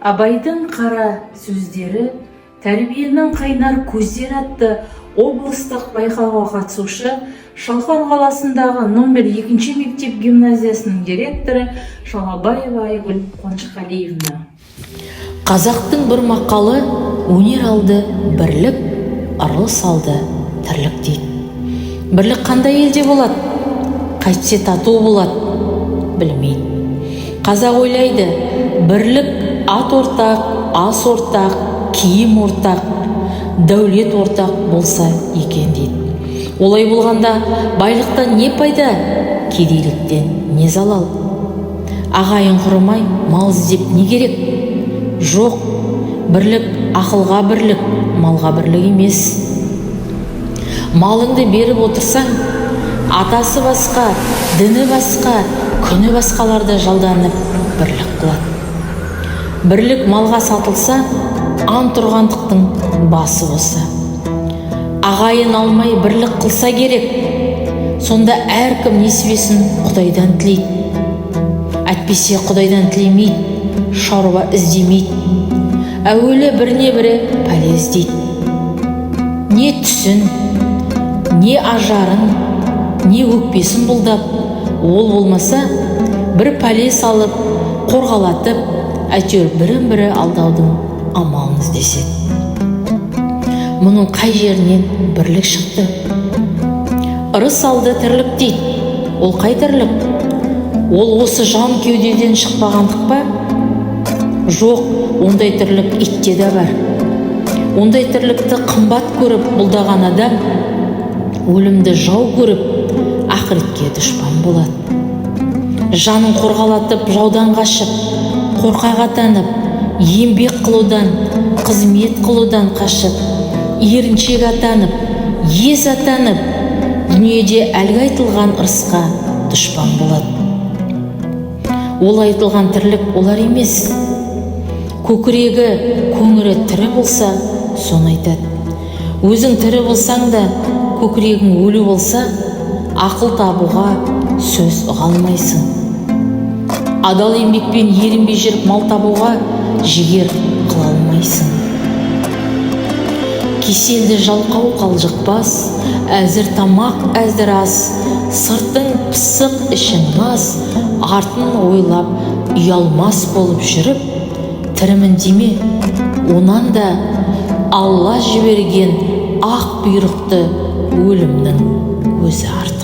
Абайдың қара сөздері, тәрбиенің қайнар көздері атты облыстық байқауға қатысушы Шалқан қаласындағы номер 2 мектеп гимназиясының директоры Шалабаева Айгүл Қонышқалиевна. Қазақтың бір мақалы өнер алды, бірлік, ырыс алды, тірлік дейді. Бірлік қандай елде болады? Қайтсе тату болады, білмейді. Қазақ ойлайды, бірлік ат ортақ, ас ортақ, киім ортақ, дәулет ортақ болса екен дейді. Олай болғанда байлықтан не пайда, кедейліктен не залал? Ағайын құрымай мал іздеп не керек? Жоқ, бірлік ақылға бірлік, малға бірлік емес. Малыңды беріп отырсаң, атасы басқа, діні басқа, күні басқаларды жалданып бірлік қылады. Бірлік малға сатылса, ант тұрғандықтың басы болса. Ағайын алмай бірлік қылса керек, сонда әркім несібесін Құдайдан тілейді. Әйтпесе Құдайдан тілемейді, шаруа іздемейді. Әуелі біріне-бірі пәле іздейді. Не түсін, не ажарын, не өкпесін бұлдап, ол болмаса бір пәле салып, қорғалатып, әйтеуір бірін-бірі алдаудың амалын іздеседі. Мұның қай жерінен бірлік шықты? Ырыс алды, тірлік дейді. Ол қай тірлік? Ол осы жан кеудеден шықпағандық па? Жоқ, ондай тірлік итте де бар. Ондай тірлікті қымбат көріп бұлдаған адам өлімді жау көріп, ақыретке дұшпан болады. Жанын қорғалатып, жаудан қашып, қорқақ атанып, еңбек қылудан, қызмет қылудан қашып, еріншек атанып, ез атанып, дүниеде әлгі айтылған ырысқа дұшпан болады. Ол айтылған тірлік олар емес. Көкірегі, көңірі тірі болса, соны айтады. Өзің тірі болсаң да, көкірегің өлі болса, ақыл табуға сөз ұғалмайсың. Адал еңбекпен ерінбей жүріп мал табуға жігер қыла алмайсың. Кеселді жалқау қалжықпас, әзір тамақ әзір ас, сыртың пысық ішін мас, артын ойлап ұялмас болып жүріп, тірімін деме, онан да Алла жіберген ақ бұйрықты өлімнің өзі артық.